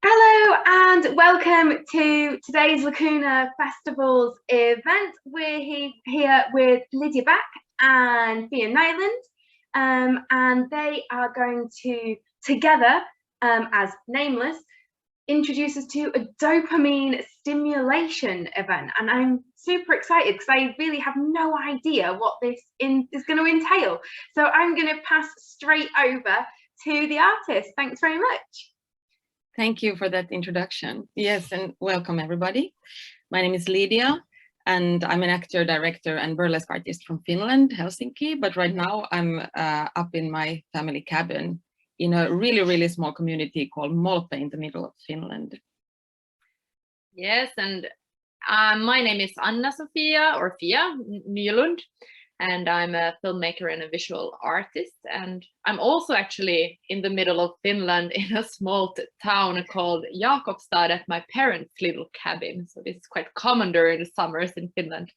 Hello and welcome to today's Lacuna Festival's event. We're here with Lidia Bäck and Anna-Sofia Nylund, and they are going to, together as Nameless, introduce us to a dopamine stimulation event. And I'm super excited because I really have no idea what this is going to entail. So I'm going to pass straight over to the artist. Thanks very much. Thank you for that introduction. Yes, and welcome everybody. My name is Lidia, and I'm an actor, director, and burlesque artist from Finland, Helsinki. But right now I'm up in my family cabin in a really small community called Molpe in the middle of Finland. Yes, and my name is Anna-Sofia or Fia Nylund, and I'm a filmmaker and a visual artist. And I'm also actually in the middle of Finland in a small town called Jakobstad at my parents' little cabin. So this is quite common during the summers in Finland.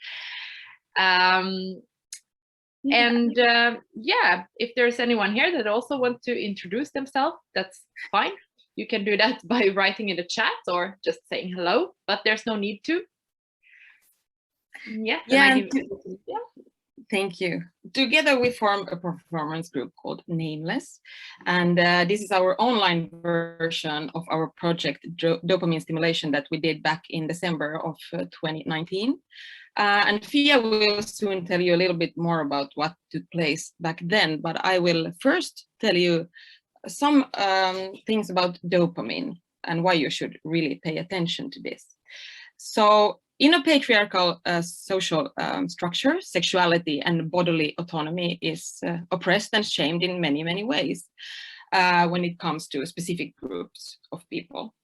Yeah, if there's anyone here that also wants to introduce themselves, that's fine. You can do that by writing in the chat or just saying hello, but there's no need to. Yeah. Thank you. Together we form a performance group called Nameless, and this is our online version of our project Dopamine Stimulation that we did back in December of 2019. And Fia will soon tell you a little bit more about what took place back then, but I will first tell you some things about dopamine and why you should really pay attention to this. So in a patriarchal social structure, sexuality and bodily autonomy is oppressed and shamed in many ways when it comes to specific groups of people.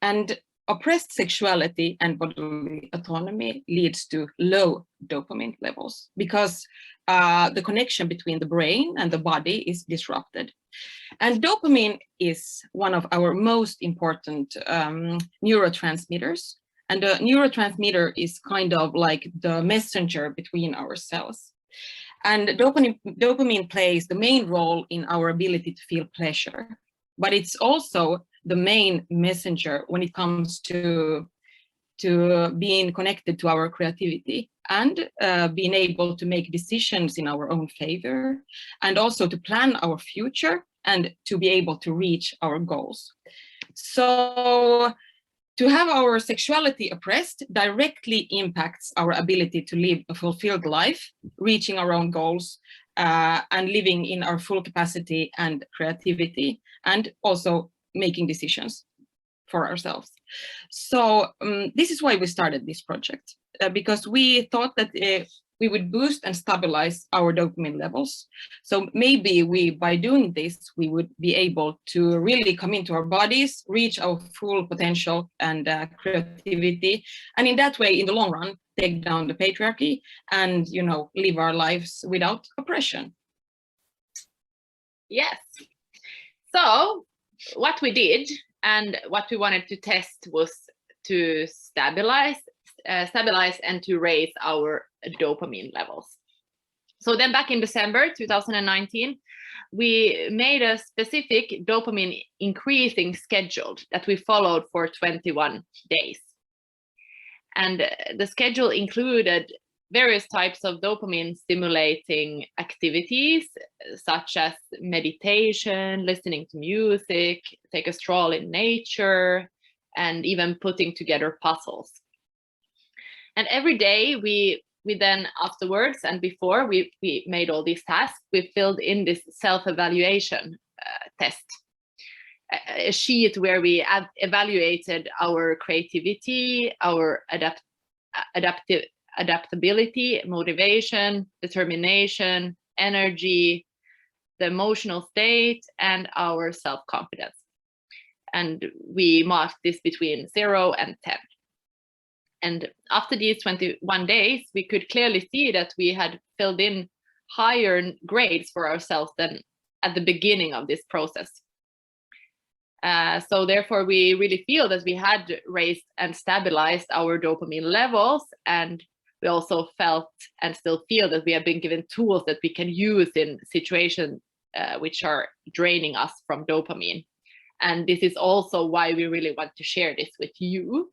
And oppressed sexuality and bodily autonomy leads to low dopamine levels because the connection between the brain and the body is disrupted. And dopamine is one of our most important neurotransmitters. And a neurotransmitter is kind of like the messenger between our cells. And dopamine plays the main role in our ability to feel pleasure, but it's also the main messenger when it comes to being connected to our creativity and being able to make decisions in our own favor, and also to plan our future and to be able to reach our goals. So to have our sexuality oppressed directly impacts our ability to live a fulfilled life, reaching our own goals, and living in our full capacity and creativity, and also making decisions for ourselves. So this is why we started this project, because we thought that we would boost and stabilize our dopamine levels. So maybe by doing this, we would be able to really come into our bodies, reach our full potential and creativity. And in that way, in the long run, take down the patriarchy and, live our lives without oppression. Yes. So what we did and what we wanted to test was to stabilize and to raise our dopamine levels. So then back in December 2019, we made a specific dopamine increasing schedule that we followed for 21 days. And the schedule included various types of dopamine stimulating activities, such as meditation, listening to music, take a stroll in nature, and even putting together puzzles. And every day we then afterwards and before we made all these tasks, we filled in this self-evaluation test, a sheet where we evaluated our creativity, our adaptability, motivation, determination, energy, the emotional state, and our self-confidence. And we marked this between 0 and 10. And after these 21 days, we could clearly see that we had filled in higher grades for ourselves than at the beginning of this process. So therefore, we really feel that we had raised and stabilized our dopamine levels, and we also felt and still feel that we have been given tools that we can use in situations which are draining us from dopamine. And this is also why we really want to share this with you.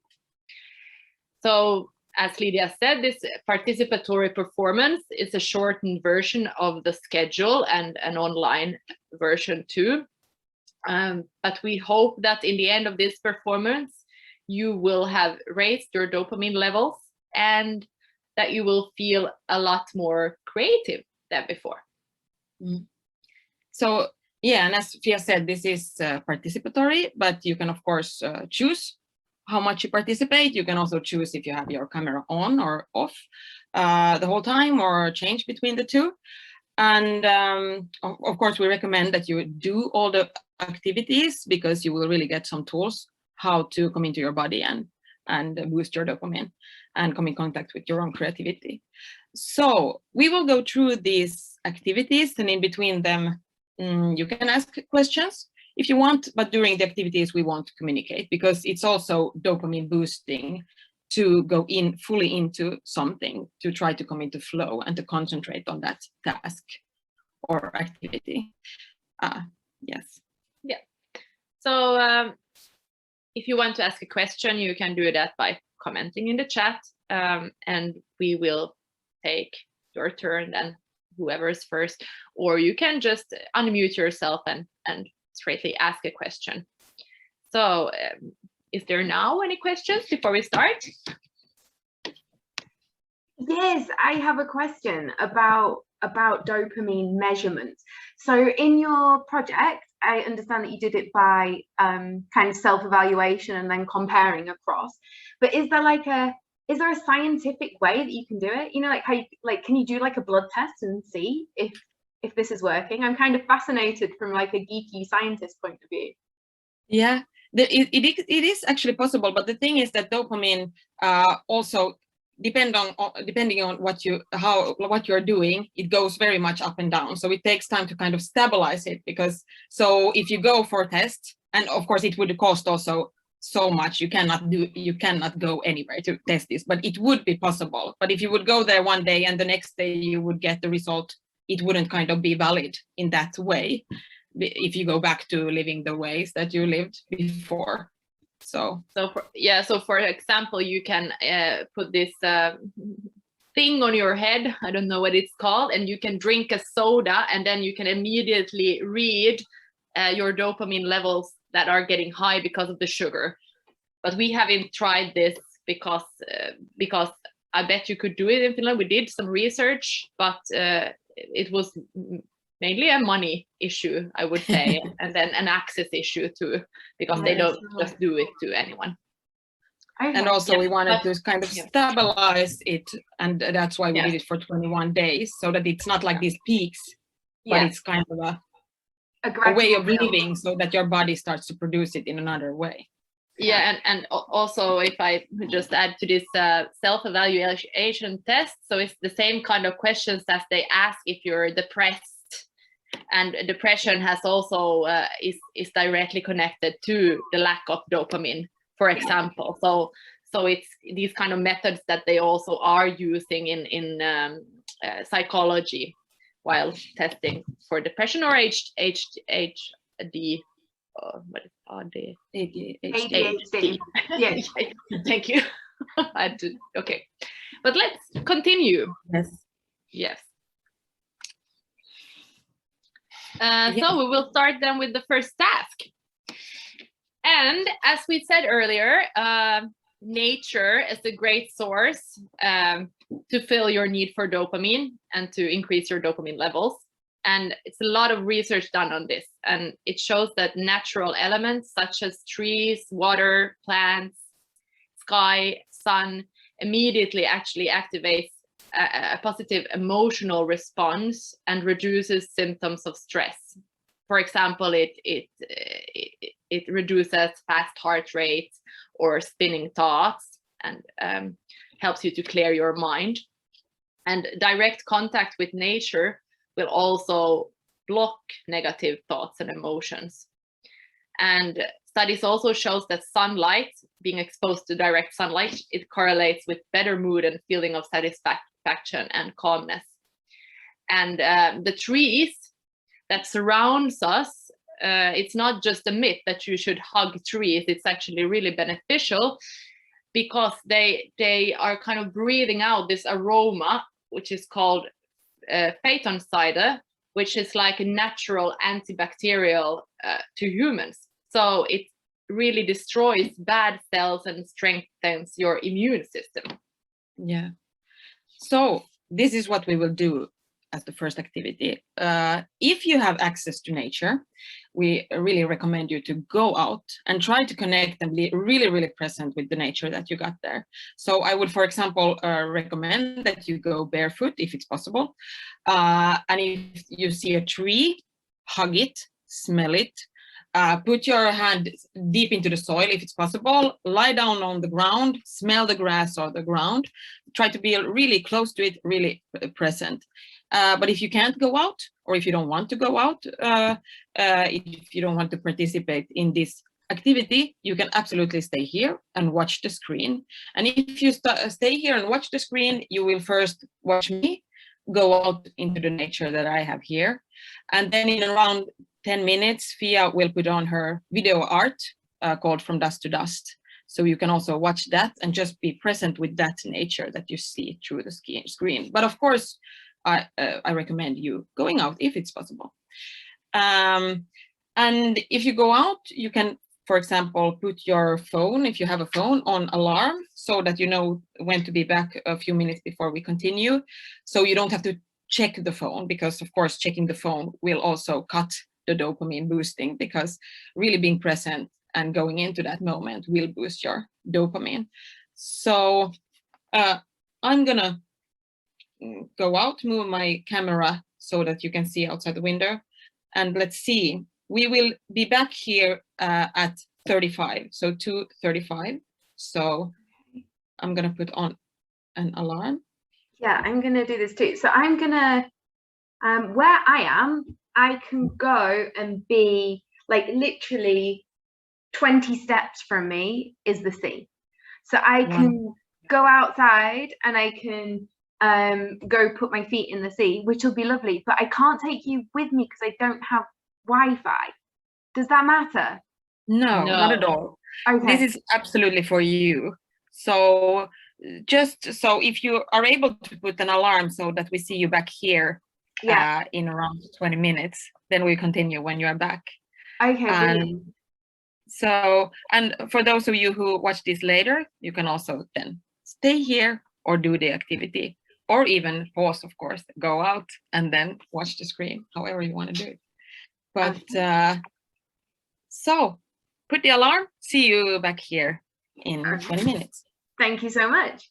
So as Lidia said, this participatory performance is a shortened version of the schedule and an online version too. But we hope that in the end of this performance, you will have raised your dopamine levels and that you will feel a lot more creative than before. So yeah, and as Fia said, this is participatory, but you can of course choose how much you participate. You can also choose if you have your camera on or off the whole time, or change between the two. And of course, we recommend that you do all the activities, because you will really get some tools how to come into your body and boost your dopamine and come in contact with your own creativity. So we will go through these activities, and in between them, you can ask questions if you want, but during the activities we won't communicate, because it's also dopamine boosting to go in fully into something, to try to come into flow and to concentrate on that task or activity. Yes. Yeah. So if you want to ask a question, you can do that by commenting in the chat, and we will take your turn then, whoever is first, or you can just unmute yourself and straightly ask a question. So is there now any questions before we start? Yes, I have a question about dopamine measurement. So in your project, I understand that you did it by kind of self-evaluation and then comparing across. But is there a scientific way that you can do it? You know, like how can you do like a blood test and see if this is working? I'm kind of fascinated from like a geeky scientist point of view. Yeah, it is actually possible, but the thing is that dopamine also depending on what you're doing, it goes very much up and down. So it takes time to kind of stabilize it, because so if you go for a test, and of course it would cost also so much, you cannot go anywhere to test this, but it would be possible. But if you would go there one day and the next day you would get the result, it wouldn't kind of be valid in that way if you go back to living the ways that you lived before. So for example, you can put this thing on your head, I don't know what it's called, and you can drink a soda, and then you can immediately read your dopamine levels that are getting high because of the sugar. But we haven't tried this because I bet you could do it in Finland. We did some research, but it was mainly a money issue, I would say, and then an access issue too, because they don't just do it to anyone. And also we wanted to kind of stabilize it, and that's why we did it for 21 days, so that it's not like these peaks, but it's kind of a way of living, so that your body starts to produce it in another way. Yeah, and also if I just add to this self-evaluation test, so it's the same kind of questions as they ask if you're depressed, and depression has also is directly connected to the lack of dopamine, for example. So it's these kind of methods that they also are using in psychology while testing for depression or ADHD. What is ADHD. Yes. Thank you. Okay, but let's continue. Yes. So we will start then with the first task. And as we said earlier, nature is a great source to fill your need for dopamine and to increase your dopamine levels. And it's a lot of research done on this. And it shows that natural elements such as trees, water, plants, sky, sun, immediately actually activates a positive emotional response and reduces symptoms of stress. For example, it reduces fast heart rate or spinning thoughts, and helps you to clear your mind. And direct contact with nature will also block negative thoughts and emotions. And studies also shows that sunlight, being exposed to direct sunlight, it correlates with better mood and feeling of satisfaction and calmness. And the trees that surrounds us it's not just a myth that you should hug trees. It's actually really beneficial because they are kind of breathing out this aroma, which is called phytoncide, which is like a natural antibacterial to humans. So it really destroys bad cells and strengthens your immune system. Yeah. So this is what we will do as the first activity. If you have access to nature, we really recommend you to go out and try to connect and be really, really present with the nature that you got there. So I would, for example, recommend that you go barefoot if it's possible. And if you see a tree, hug it, smell it. Put your hand deep into the soil if it's possible, lie down on the ground, smell the grass or the ground, try to be really close to it, really present. But if you can't go out, or if you don't want to go out, if you don't want to participate in this activity, you can absolutely stay here and watch the screen. And if you stay here and watch the screen, you will first watch me go out into the nature that I have here. And then in around 10 minutes, Fia will put on her video art called From Dust to Dust. So you can also watch that and just be present with that nature that you see through the screen. But of course, I recommend you going out if it's possible. And if you go out, you can, for example, put your phone, if you have a phone, on alarm so that you know when to be back a few minutes before we continue. So you don't have to check the phone, because of course checking the phone will also cut the dopamine boosting, because really being present and going into that moment will boost your dopamine. So I'm gonna go out, move my camera so that you can see outside the window, and let's see. We will be back here at 35, so 2:35. So I'm gonna put on an alarm. Yeah, I'm gonna do this too. So I'm gonna, where I am, I can go and be like literally 20 steps from me is the sea. So I can go outside and I can go put my feet in the sea, which will be lovely, but I can't take you with me because I don't have Wi-Fi. Does that matter? No, not at all. Okay. This is absolutely for you. So just so if you are able to put an alarm so that we see you back here in around 20 minutes, then we continue when you are back. Okay. And so, and for those of you who watch this later, you can also then stay here or do the activity, or even pause, of course, go out and then watch the screen, however you want to do it. But so put the alarm, see you back here in 20 minutes. Thank you so much.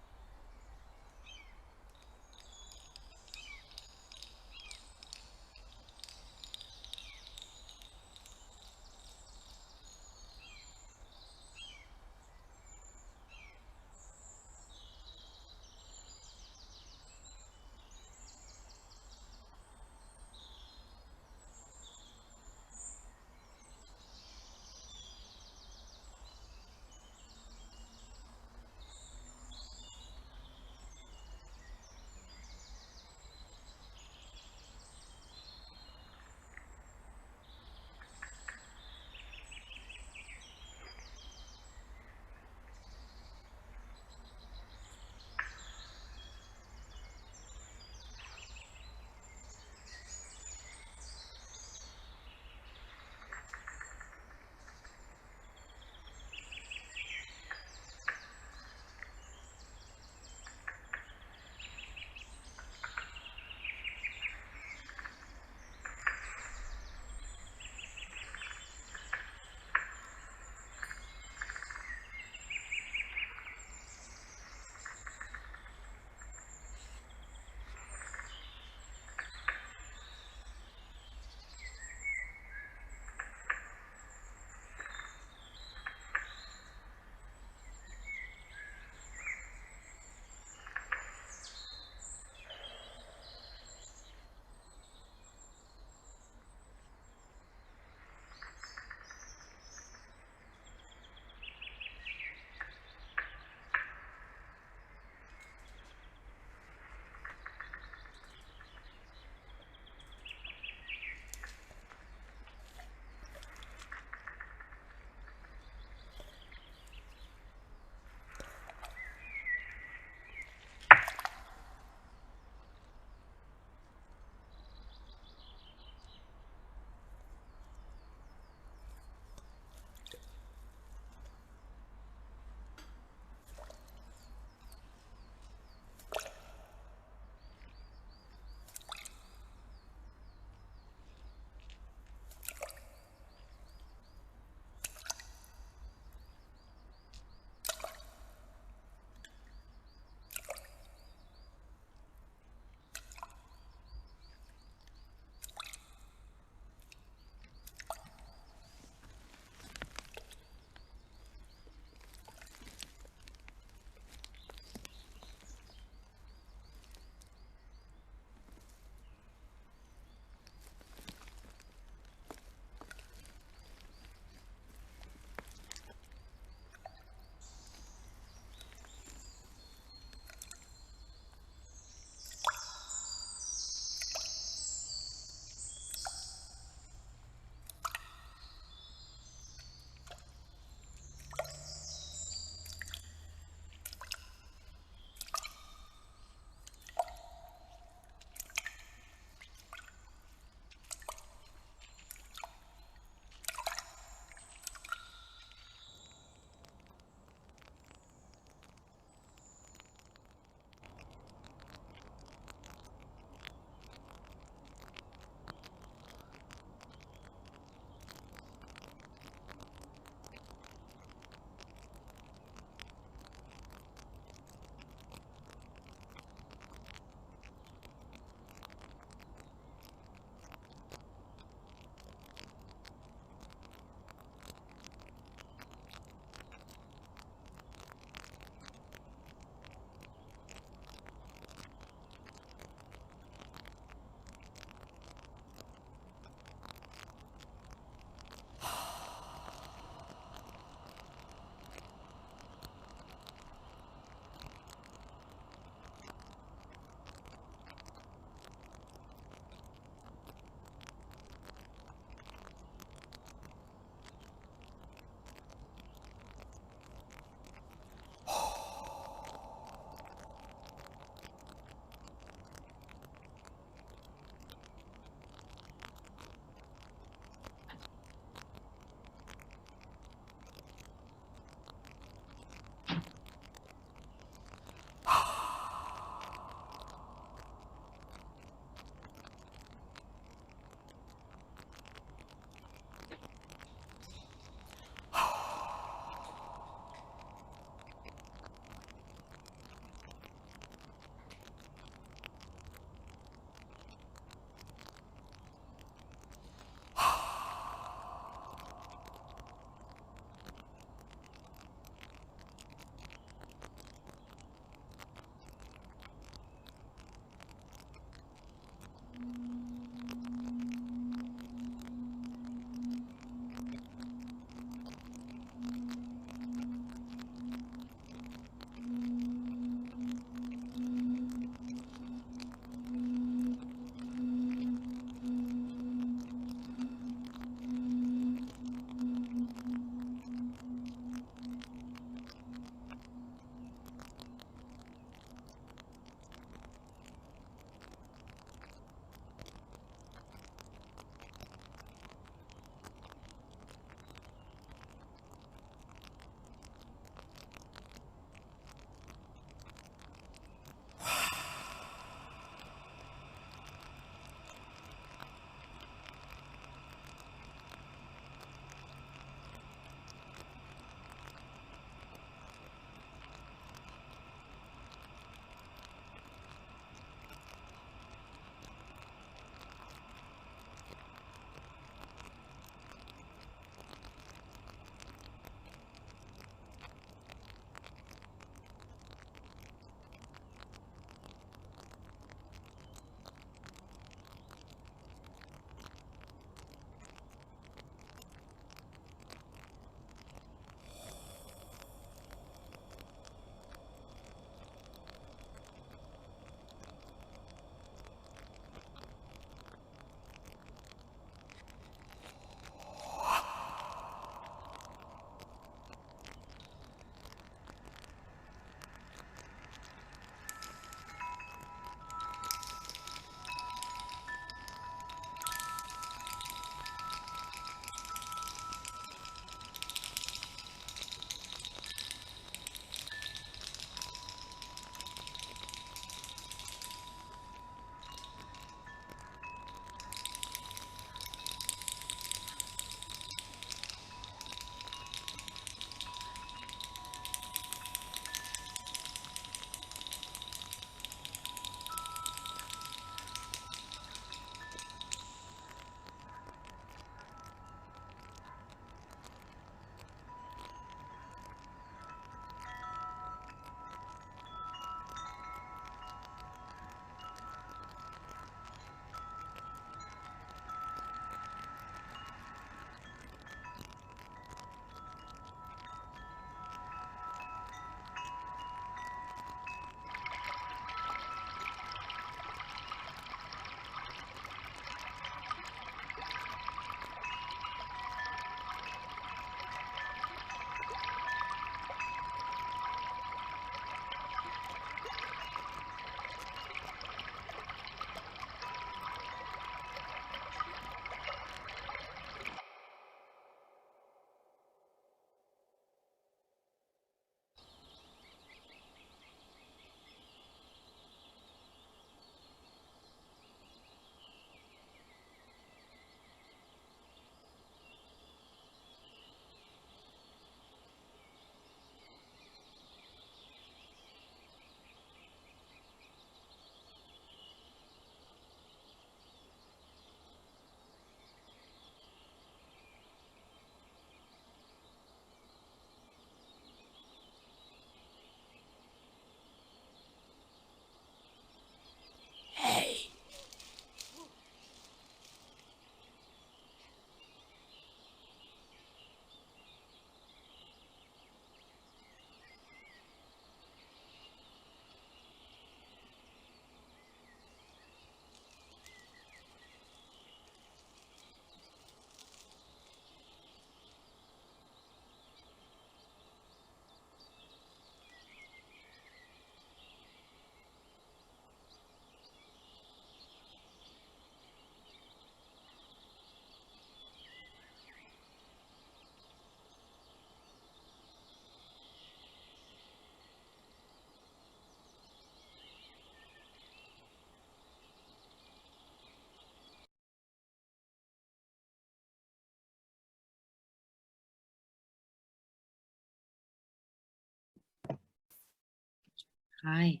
Hi.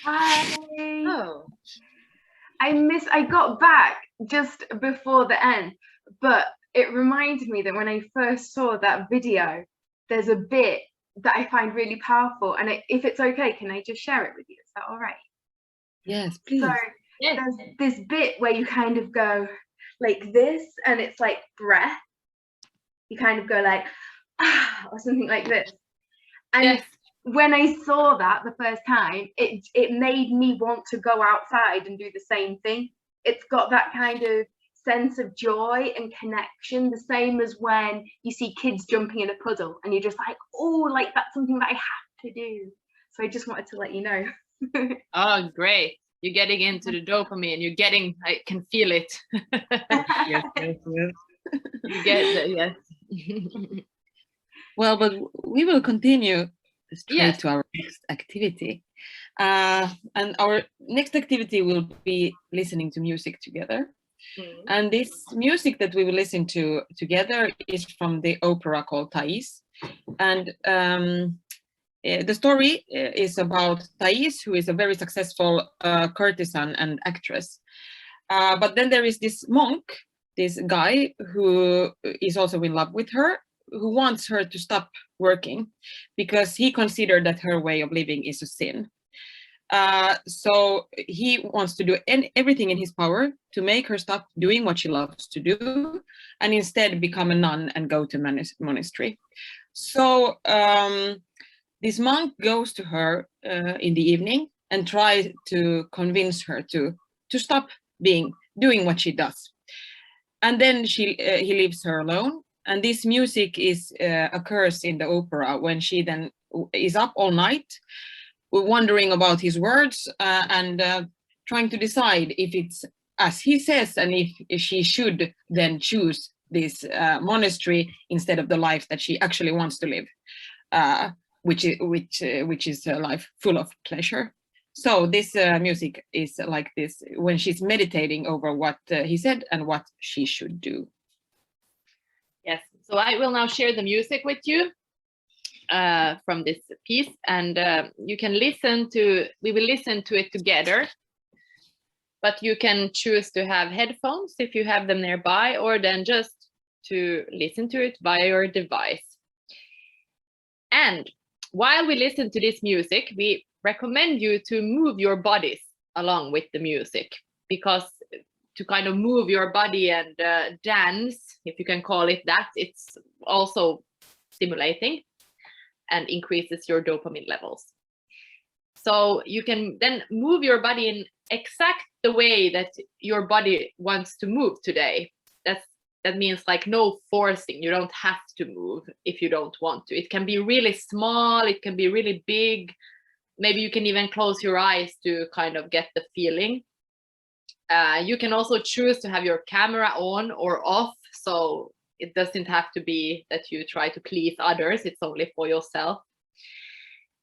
Hi. Oh, I got back just before the end, but it reminded me that when I first saw that video, there's a bit that I find really powerful. And if it's okay, can I just share it with you? Is that all right? Yes, please. So yes. there's this bit where you kind of go like this, and it's like breath. You kind of go like, ah, or something like this. And Yes. when I saw that the first time, it made me want to go outside and do the same thing. It's got that kind of sense of joy and connection, the same as when you see kids jumping in a puddle and you're just like, oh, like that's something that I have to do. So I just wanted to let you know. Oh, great. You're getting into the dopamine. You're getting, I can feel it. Yes, yes, yes. You get the, yes. Well, but we will continue straight Yes. to our next activity. And our next activity will be listening to music together. And this music that we will listen to together is from the opera called Thais. And the story is about Thais, who is a very successful courtesan and actress. But then there is this monk, this guy who is also in love with her, who wants her to stop working because he considered that her way of living is a sin. So he wants to do everything in his power to make her stop doing what she loves to do and instead become a nun and go to monastery. So this monk goes to her in the evening and tries to convince her to stop doing what she does. And then he leaves her alone. And this music occurs in the opera when she then is up all night, wondering about his words and trying to decide if it's as he says and if she should then choose this monastery instead of the life that she actually wants to live, which is a life full of pleasure. So this music is like this when she's meditating over what he said and what she should do. Yes. So I will now share the music with you from this piece, and you can we will listen to it together, but you can choose to have headphones if you have them nearby, or then just to listen to it via your device. And while we listen to this music, we recommend you to move your bodies along with the music, because to kind of move your body and dance, if you can call it that, it's also stimulating and increases your dopamine levels. So you can then move your body in exact the way that your body wants to move today. That means like no forcing. You don't have to move if you don't want to. It can be really small, it can be really big. Maybe you can even close your eyes to kind of get the feeling. You can also choose to have your camera on or off, so it doesn't have to be that you try to please others, it's only for yourself.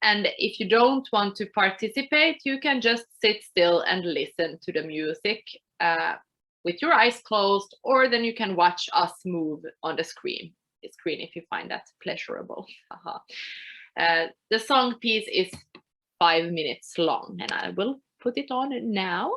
And if you don't want to participate, you can just sit still and listen to the music with your eyes closed, or then you can watch us move on the screen if you find that pleasurable. The song piece is 5 minutes long, and I will put it on now.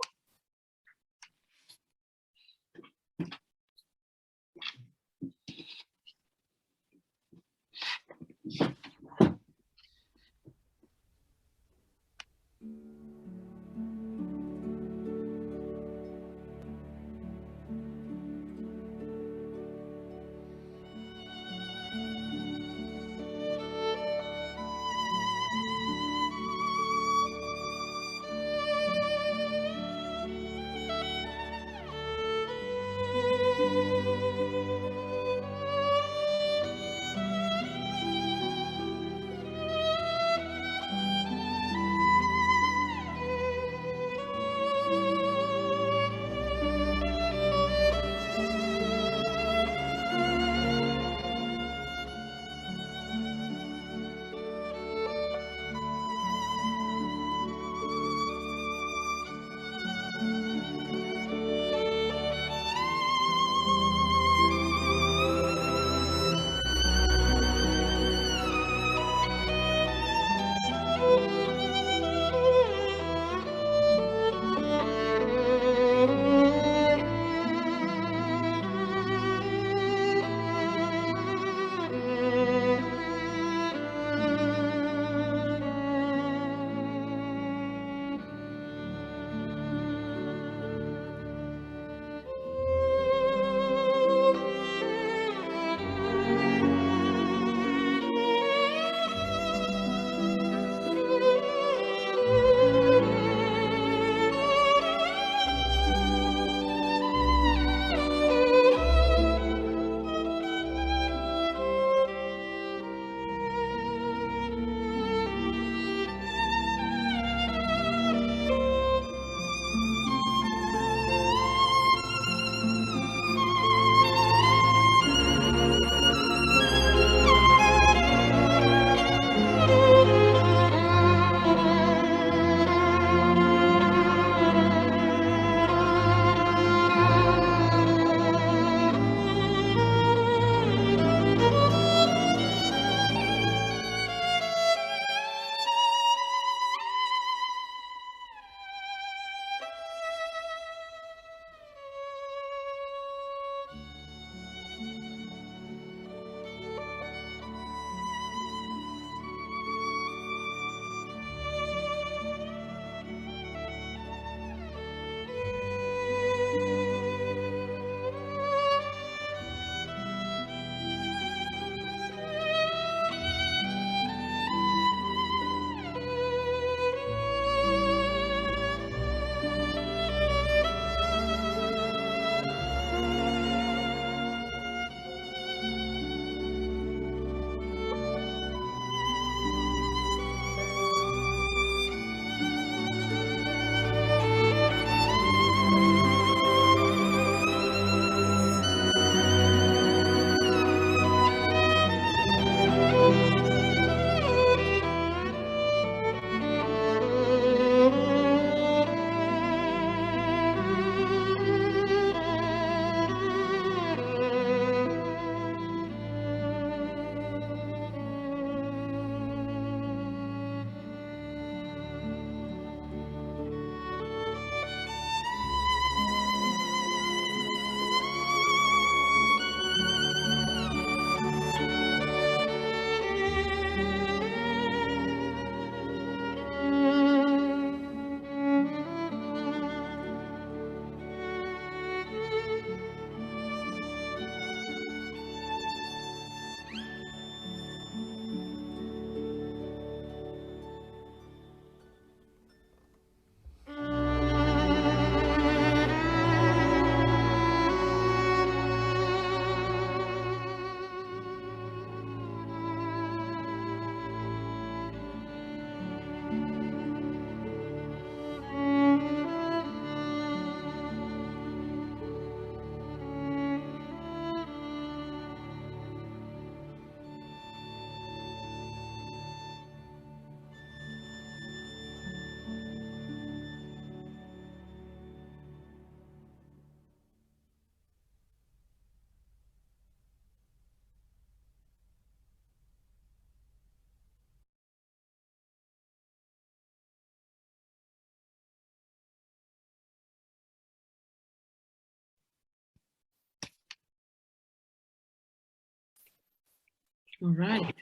All right.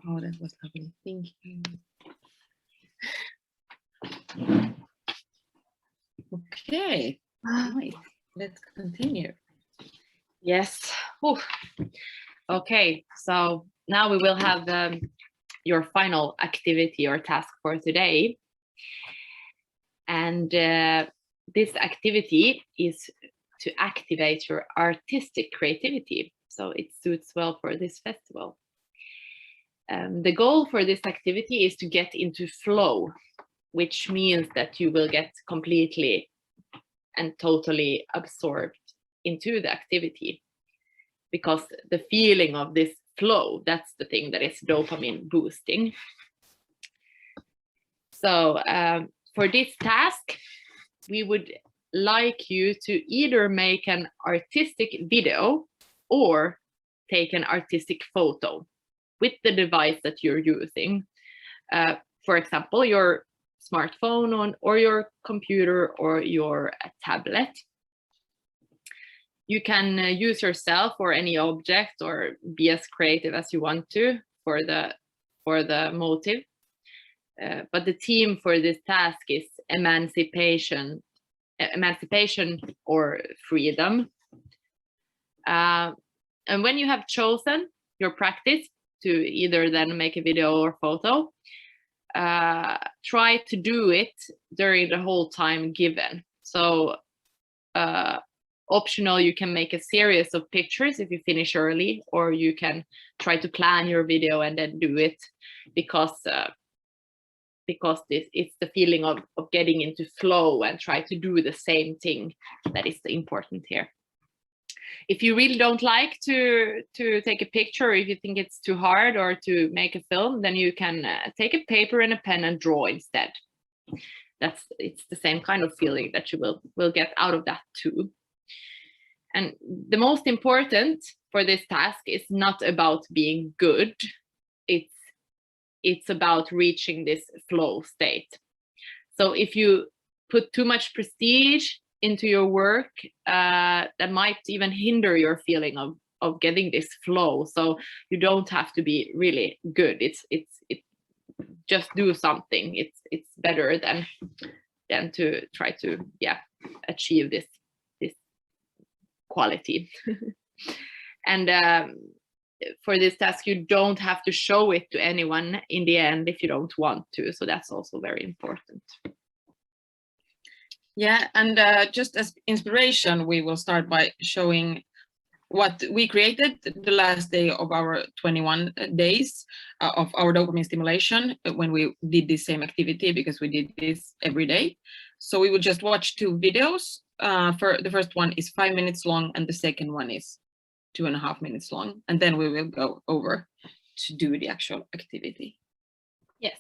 Oh, that was lovely. Thank you. Okay. Right. Let's continue. Yes. Whew. Okay, so now we will have your final activity or task for today. And this activity is to activate your artistic creativity. So it suits well for this festival. The goal for this activity is to get into flow, which means that you will get completely and totally absorbed into the activity, because the feeling of this flow, that's the thing that is dopamine boosting. So for this task, we would like you to either make an artistic video or take an artistic photo with the device that you're using. For example, your smartphone or your computer or your tablet. You can use yourself or any object or be as creative as you want to for the motive. But the theme for this task is emancipation or freedom. And when you have chosen your practice to either then make a video or photo, try to do it during the whole time given. So optional, you can make a series of pictures if you finish early, or you can try to plan your video and then do it, because it's the feeling of getting into flow and try to do the same thing that is important here. If you really don't like to take a picture, or if you think it's too hard or to make a film, then you can take a paper and a pen and draw instead. It's the same kind of feeling that you will get out of that too. And the most important for this task is not about being good. It's about reaching this flow state. So if you put too much prestige into your work, that might even hinder your feeling of getting this flow. So you don't have to be really good. It's just do something. It's better than to try to achieve this quality. And for this task, you don't have to show it to anyone in the end if you don't want to. So that's also very important. Yeah, and just as inspiration, we will start by showing what we created the last day of our 21 days of our dopamine stimulation when we did the same activity, because we did this every day. So we will just watch two videos. For the first one is 5 minutes long, and the second one is 2.5 minutes long, and then we will go over to do the actual activity. Yes.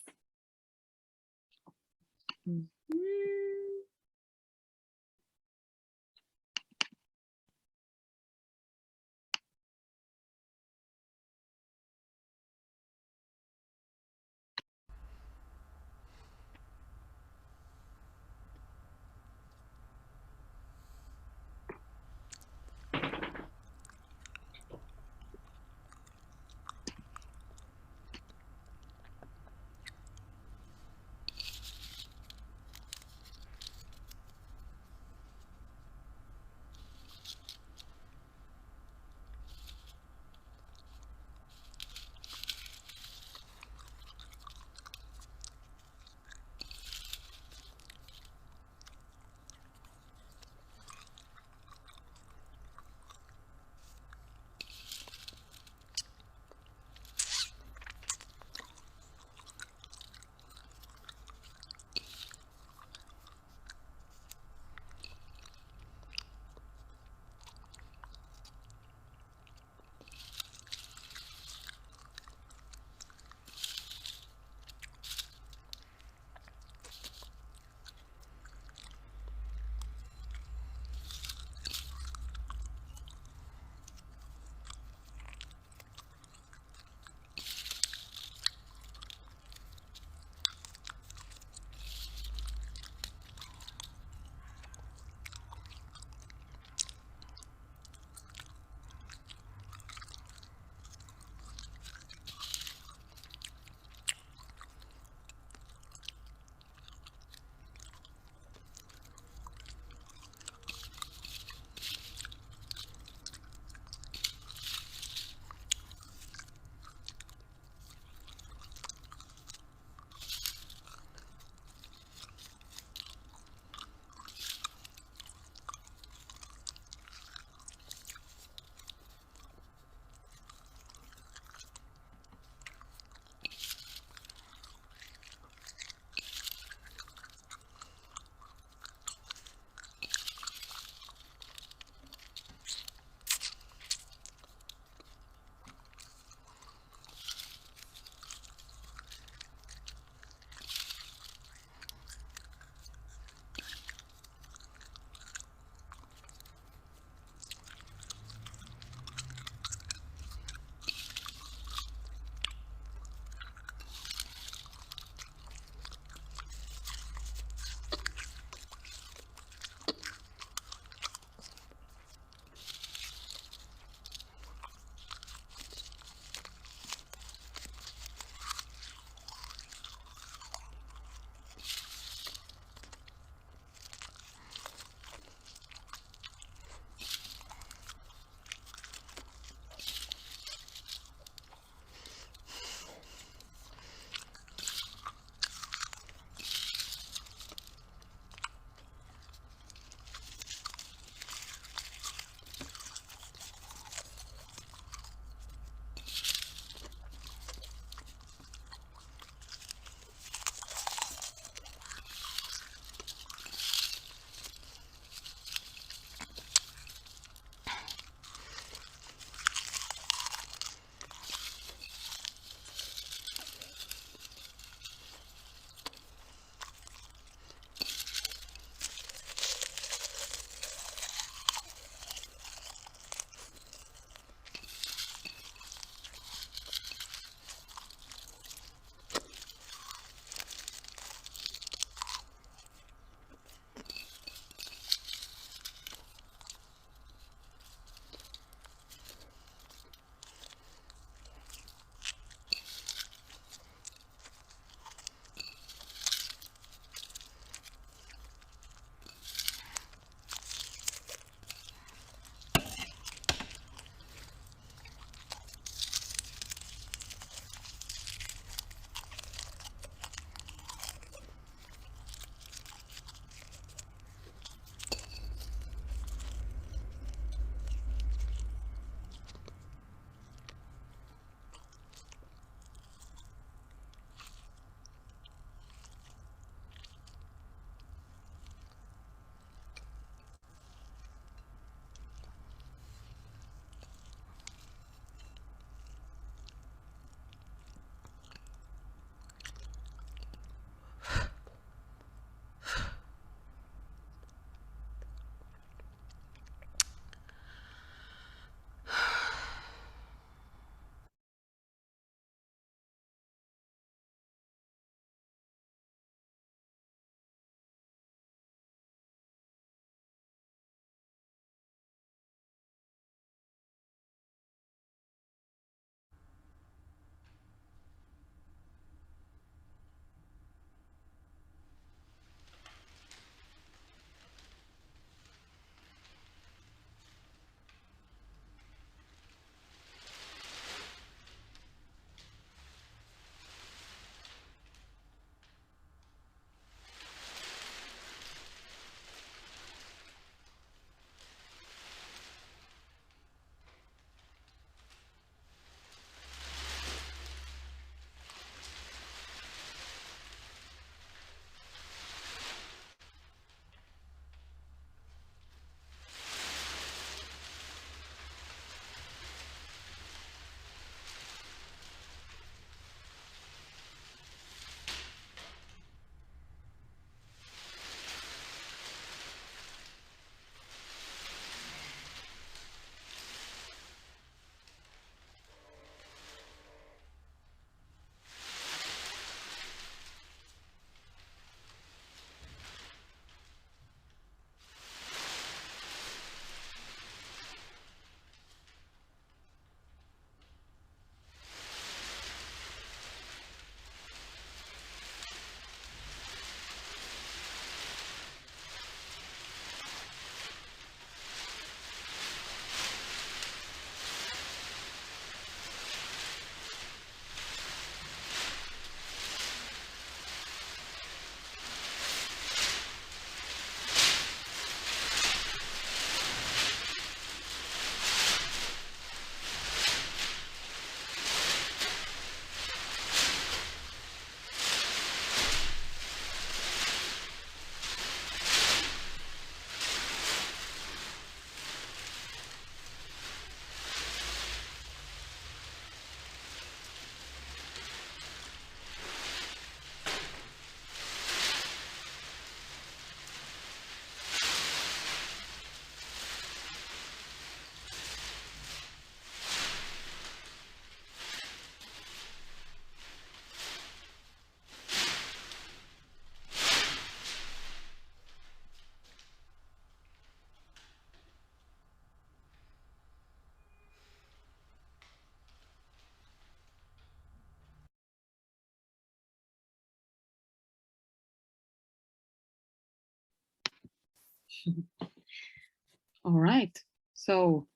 All right, so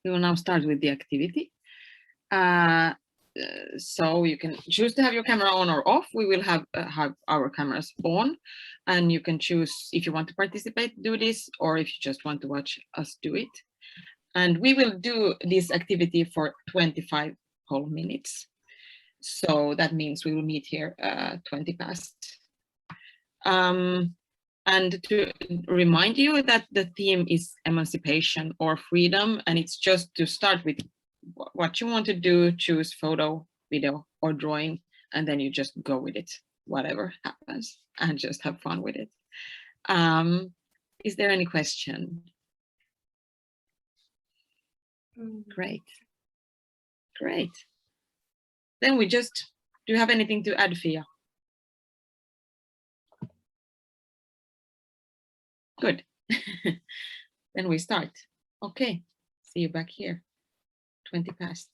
we will now start with the activity. So you can choose to have your camera on or off. We will have our cameras on, and you can choose if you want to participate, do this, or if you just want to watch us do it. And we will do this activity for 25 whole minutes. So that means we will meet here 20 past. And to remind you that the theme is emancipation or freedom, and it's just to start with what you want to do, choose photo, video, or drawing, and then you just go with it, whatever happens, and just have fun with it. Is there any question? Great. Great. Then we just, do you have anything to add, Fia? Good. Then we start. Okay, see you back here, 20 past.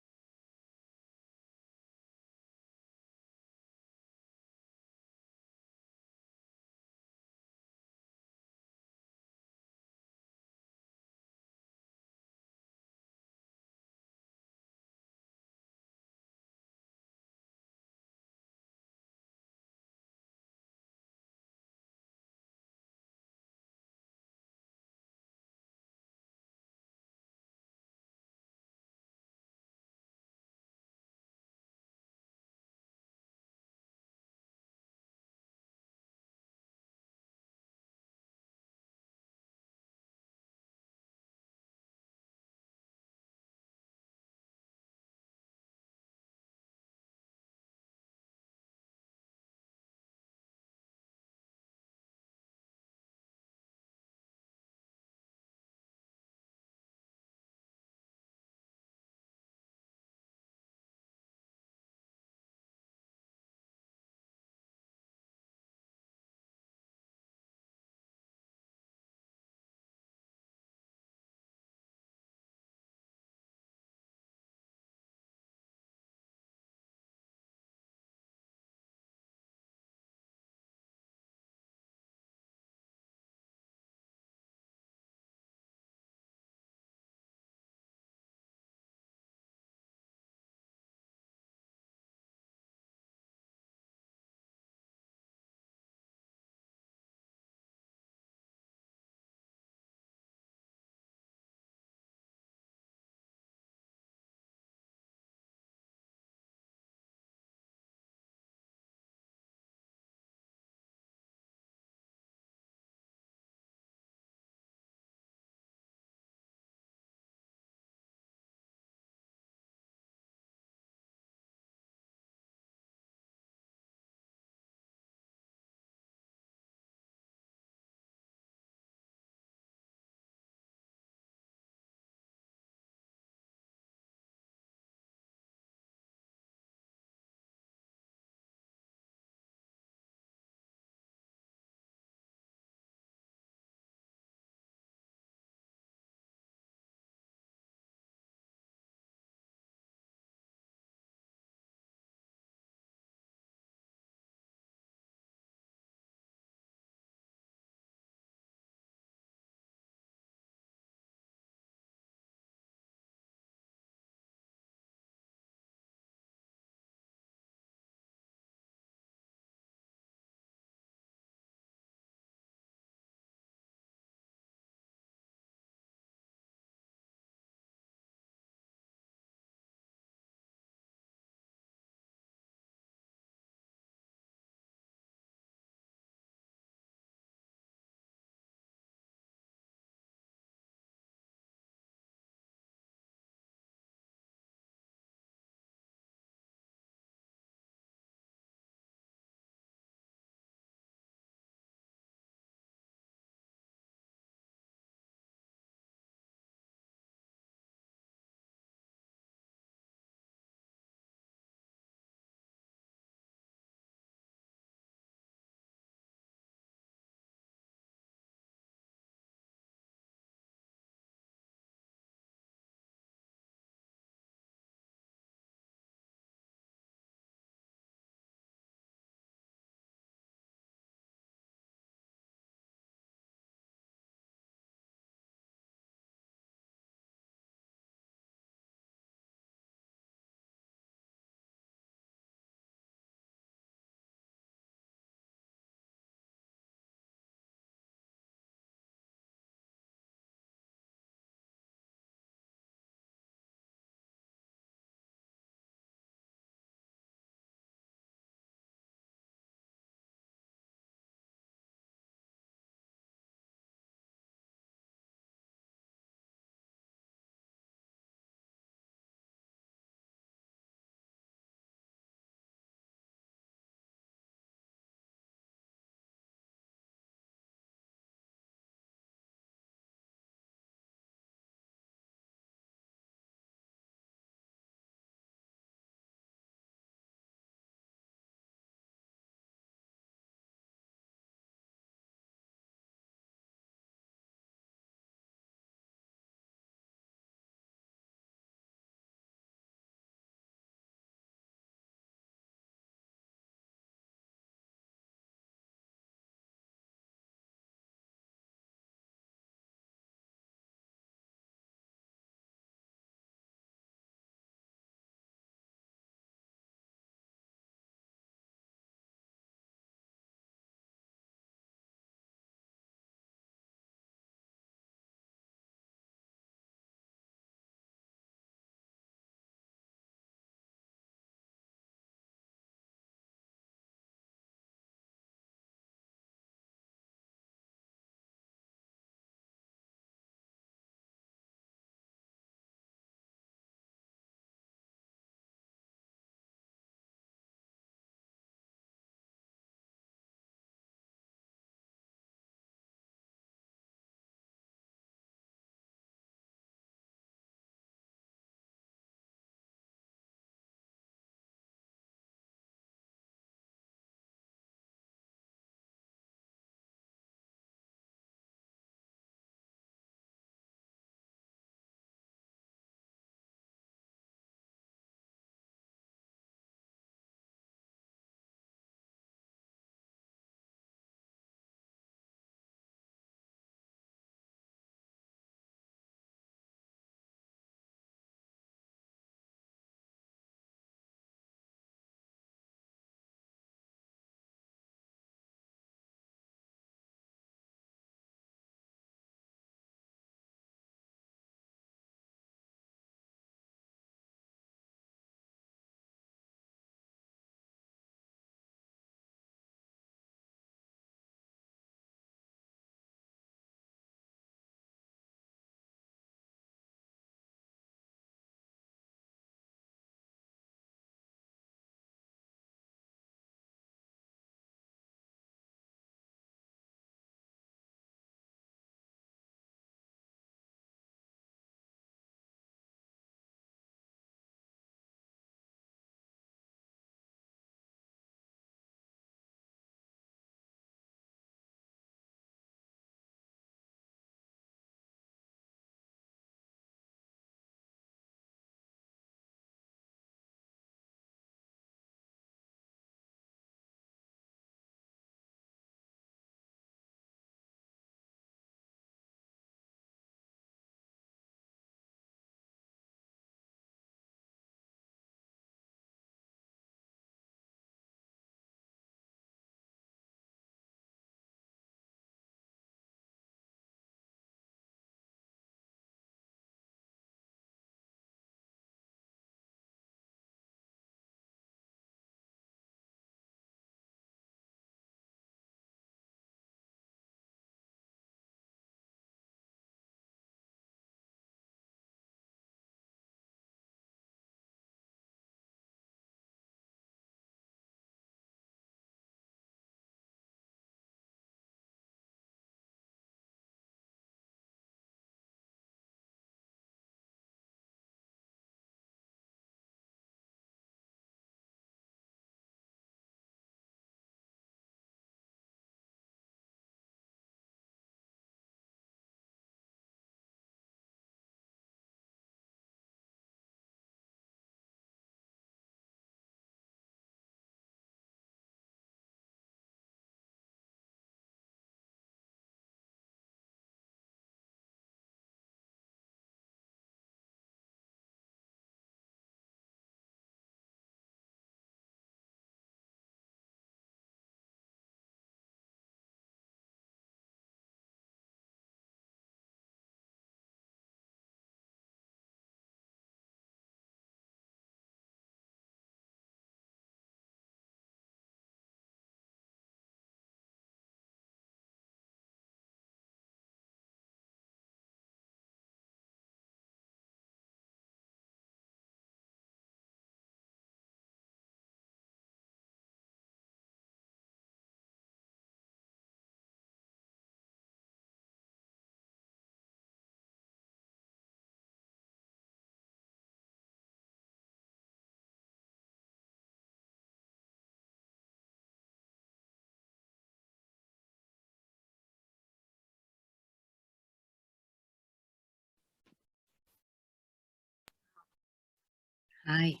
Hi.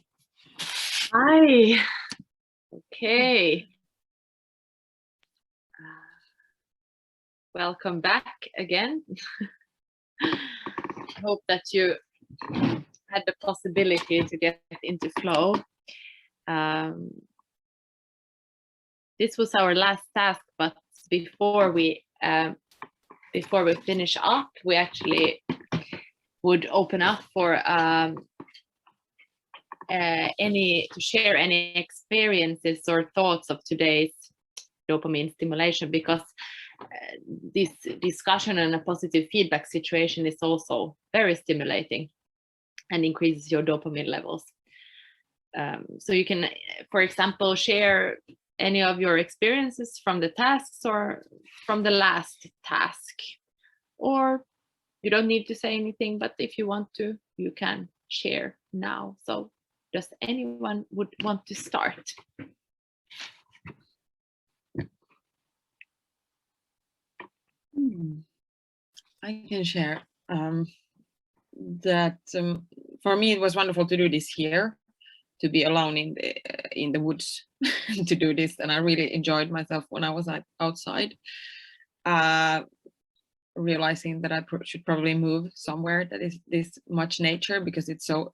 Hi. Okay. Welcome back again. I hope that you had the possibility to get into flow. This was our last task, but before we finish up, we actually would open up for to share any experiences or thoughts of today's dopamine stimulation, because this discussion and a positive feedback situation is also very stimulating and increases your dopamine levels. So you can, for example, share any of your experiences from the tasks or from the last task, or you don't need to say anything, but if you want to, you can share now. So does anyone would want to start? I can share that for me it was wonderful to do this here, to be alone in the woods to do this, and I really enjoyed myself when I was outside, realizing that I should probably move somewhere that is this much nature, because it's so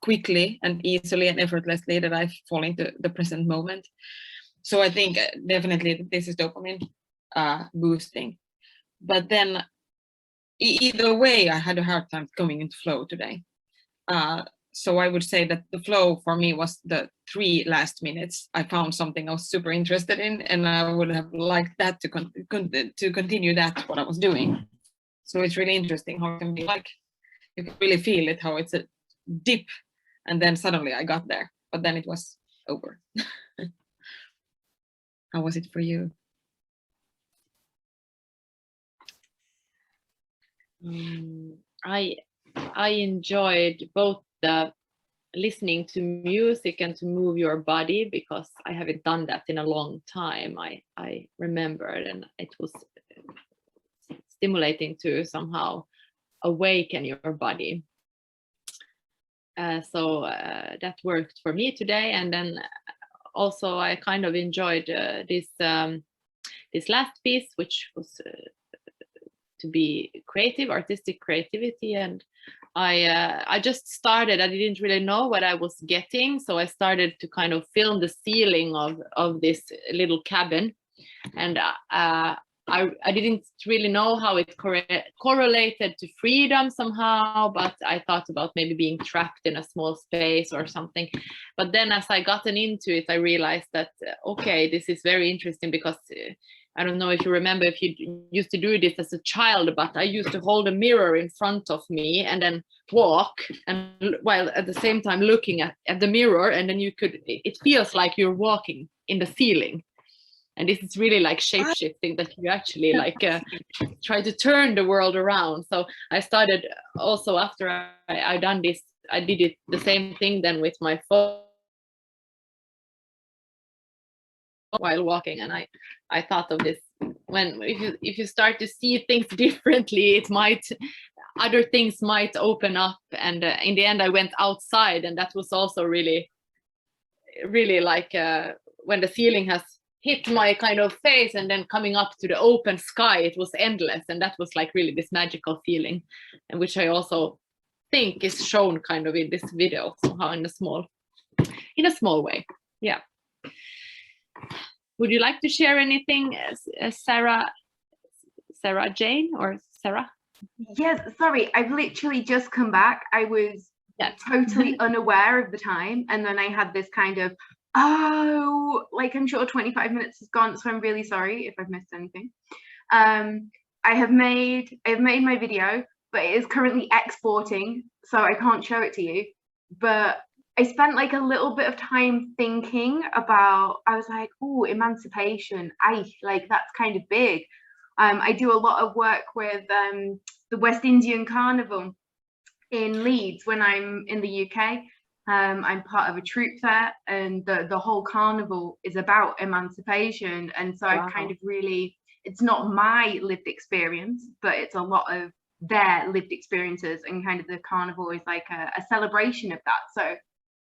quickly and easily and effortlessly that I fall into the present moment. So I think definitely this is dopamine boosting. But then either way, I had a hard time coming into flow today. So I would say that the flow for me was the 3 last minutes. I found something I was super interested in, and I would have liked that to continue that what I was doing. So it's really interesting how it can be like, you can really feel it, how it's a dip, and then suddenly I got there, but then it was over. How was it for you? I enjoyed both the listening to music and to move your body, because I haven't done that in a long time. I remembered, and it was stimulating to somehow awaken your body. So that worked for me today. And then also I kind of enjoyed this last piece, which was to be creative, artistic creativity. And I just started, I didn't really know what I was getting. So I started to kind of film the ceiling of this little cabin. And I didn't really know how it correlated to freedom somehow, but I thought about maybe being trapped in a small space or something. But then as I gotten into it, I realized that, okay, this is very interesting, because I don't know if you remember, if you used to do this as a child, but I used to hold a mirror in front of me and then walk, and while at the same time looking at the mirror, and then it feels like you're walking in the ceiling. And this is really like shape-shifting, that you actually like try to turn the world around. So I started also, after I done this, I did it the same thing then with my phone while walking. And I thought of this, if you start to see things differently, other things might open up. And in the end I went outside, and that was also really, really like when the ceiling has hit my kind of face, and then coming up to the open sky, it was endless. And that was like really this magical feeling, and which I also think is shown kind of in this video somehow in a small way. Yeah. Would you like to share anything, Sarah Jane or Sarah? Yes, sorry, I've literally just come back. I was totally unaware of the time, and then I had this kind of, like, I'm sure 25 minutes has gone, so I'm really sorry if I've missed anything. I have made my video, but it is currently exporting, so I can't show it to you. But I spent like a little bit of time thinking about, I was like, oh, emancipation, like that's kind of big. I do a lot of work with the West Indian Carnival in Leeds when I'm in the UK. I'm part of a troupe there, and the whole carnival is about emancipation. And so I've kind of really, it's not my lived experience, but it's a lot of their lived experiences, and kind of the carnival is like a celebration of that. So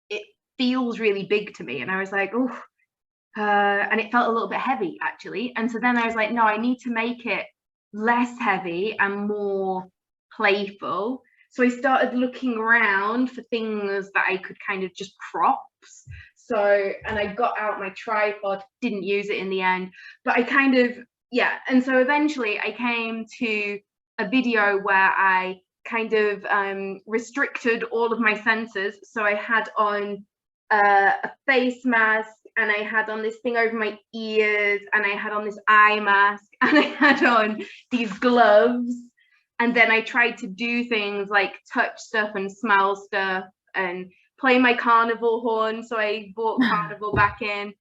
it feels really big to me, and I was like, oh, and it felt a little bit heavy actually. And so then I was like, no, I need to make it less heavy and more playful. So I started looking around for things that I could kind of just props. So, and I got out my tripod, didn't use it in the end, but I kind of, yeah. And so eventually I came to a video where I kind of restricted all of my senses. So I had on a face mask, and I had on this thing over my ears, and I had on this eye mask, and I had on these gloves. And then I tried to do things like touch stuff and smell stuff and play my carnival horn. So I brought carnival back in,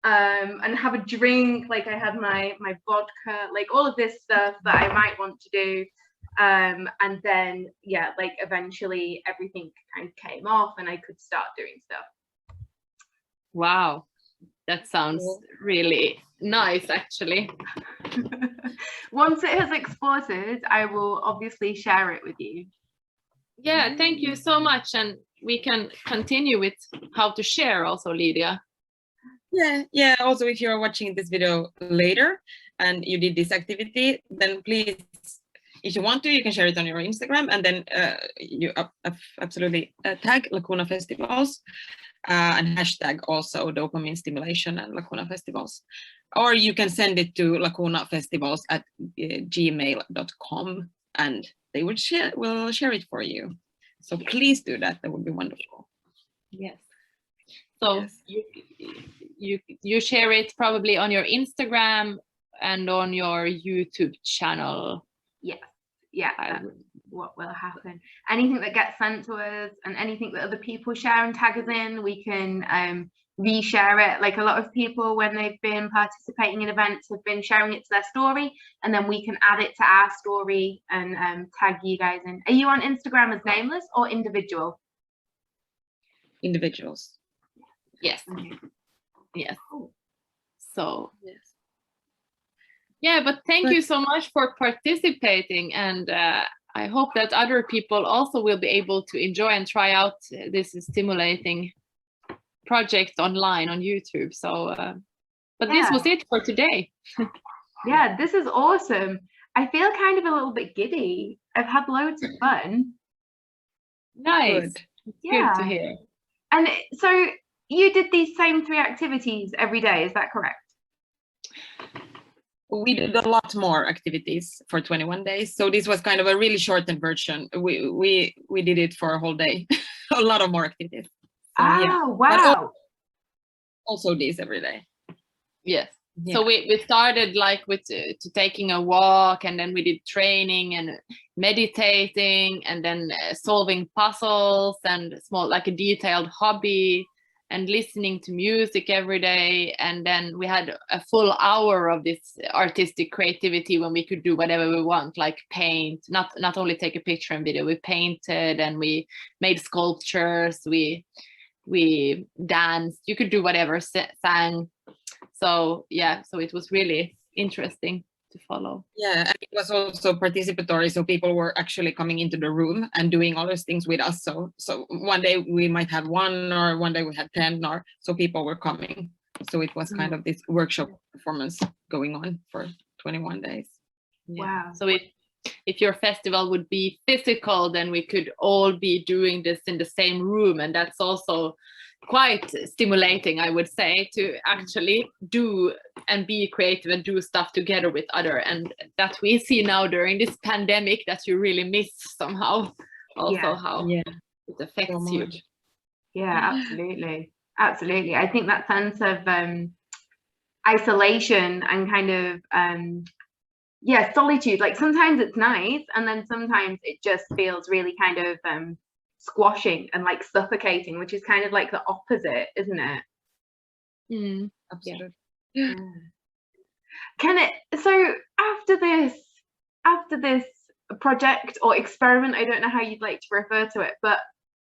and have a drink. Like I had my vodka, like all of this stuff that I might want to do. And then, yeah, like eventually everything kind of came off and I could start doing stuff. Wow, that sounds really nice, actually. Once it has exported, I will obviously share it with you. Yeah, thank you so much. And we can continue with how to share also, Lidia. Yeah. Also, if you're watching this video later and you did this activity, then please, if you want to, you can share it on your Instagram, and then you absolutely tag Lacuna Festivals and hashtag also Dopamine Stimulation and Lacuna Festivals. Or you can send it to lacunafestivals@gmail.com, and they will share it for you. So please do that. That would be wonderful. Yes. So yes. You share it probably on your Instagram and on your YouTube channel. Yes. Yeah, that's what will happen. Anything that gets sent to us and anything that other people share and tag us in, we can reshare it. Like a lot of people, when they've been participating in events, have been sharing it to their story, and then we can add it to our story and tag you guys in. Are you on Instagram as Nameless or individual? Individuals. Yes. Okay. Yes. So yes. Yeah, but thank you so much for participating, and I hope that other people also will be able to enjoy and try out this stimulating project online on YouTube. So, but this was it for today. Yeah, this is awesome. I feel kind of a little bit giddy. I've had loads of fun. Nice. Good to hear. And so you did these same 3 activities every day, is that correct? We did a lot more activities for 21 days. So this was kind of a really shortened version. We did it for a whole day. A lot of more activities. So, wow. But also these every day. Yes. Yeah. So we started like with taking a walk, and then we did training and meditating, and then solving puzzles and small, like a detailed hobby, and listening to music every day. And then we had a full hour of this artistic creativity when we could do whatever we want, like paint, not only take a picture and video. We painted and we made sculptures, we danced, you could do whatever, sang. So yeah, so it was really interesting to follow. Yeah, and it was also participatory, so people were actually coming into the room and doing all those things with us. So one day we might have 1, or one day we had 10, or so people were coming. So it was kind of this workshop performance going on for 21 days. Yeah. Wow. So if your festival would be physical, then we could all be doing this in the same room, and that's also quite stimulating, I would say, to actually do and be creative and do stuff together with other, and that we see now during this pandemic that you really miss somehow also how it affects you. Yeah, absolutely. I think that sense of isolation and kind of solitude, like sometimes it's nice, and then sometimes it just feels really kind of squashing and like suffocating, which is kind of like the opposite, isn't it? Absolutely. Yeah. So after this project or experiment, I don't know how you'd like to refer to it, but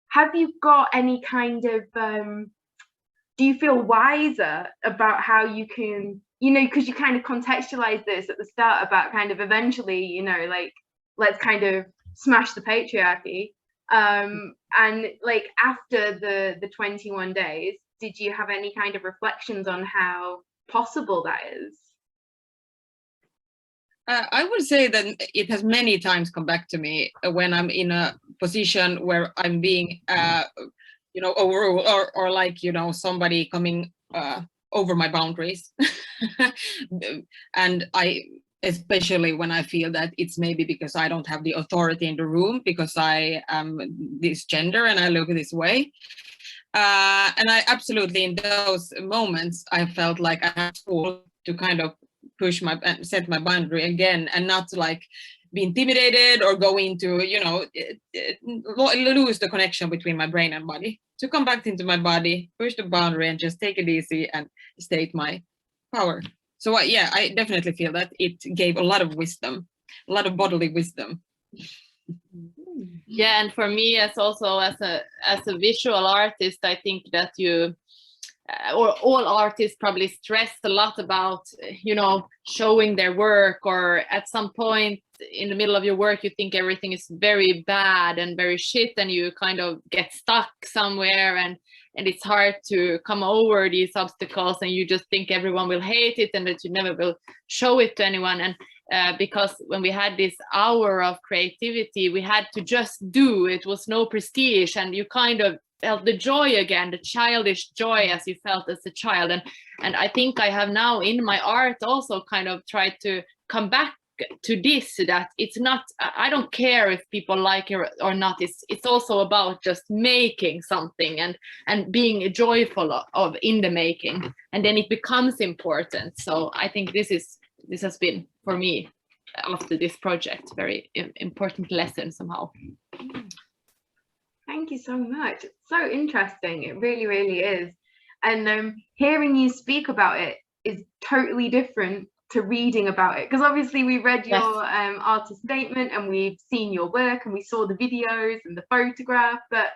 have you got any kind of do you feel wiser about how you can, because you kind of contextualize this at the start about kind of eventually, like let's kind of smash the patriarchy. And like after the 21 days, did you have any kind of reflections on how possible that is? I would say that it has many times come back to me when I'm in a position where I'm being, you know, overruled, or like, you know, somebody coming over my boundaries. And especially when I feel that it's maybe because I don't have the authority in the room, because I am this gender and I look this way. And I absolutely, in those moments, I felt like I had to kind of set my boundary again, and not to like be intimidated or go into, you know, lose the connection between my brain and body, to come back into my body, push the boundary and just take it easy and state my power. So yeah, I definitely feel that it gave a lot of wisdom, a lot of bodily wisdom. Yeah, and for me as a visual artist, I think that you or all artists probably stressed a lot about, you know, showing their work, or at some point in the middle of your work you think everything is very bad and very shit, and you kind of get stuck somewhere, and it's hard to come over these obstacles, and you just think everyone will hate it and that you never will show it to anyone. And because when we had this hour of creativity, we had to just do, it was no prestige, and you kind of felt the joy again, the childish joy as you felt as a child. And I think I have now in my art also kind of tried to come back to this, that it's not, I don't care if people like it or not, it's also about just making something and being joyful of in the making, and then it becomes important. So I think this has been for me after this project very important lesson somehow. Thank you so much. It's so interesting. It really, really is. And hearing you speak about it is totally different to reading about it, because obviously we read your artist statement and we've seen your work and we saw the videos and the photograph, but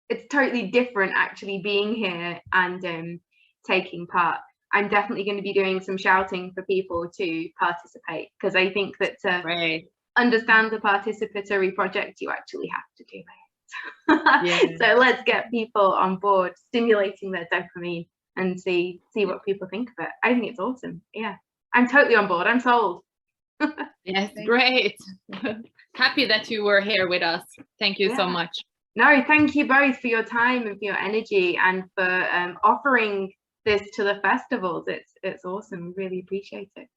it's totally different actually being here and taking part. I'm definitely going to be doing some shouting for people to participate, because I think that to understand the participatory project, you actually have to do it. So let's get people on board, stimulating their dopamine, and see what people think of it. I think it's awesome. Yeah, I'm totally on board. I'm sold. Yes, great. Happy that you were here with us. Thank you so much. No, thank you both for your time and for your energy, and for offering this to the festivals. It's awesome. We really appreciate it.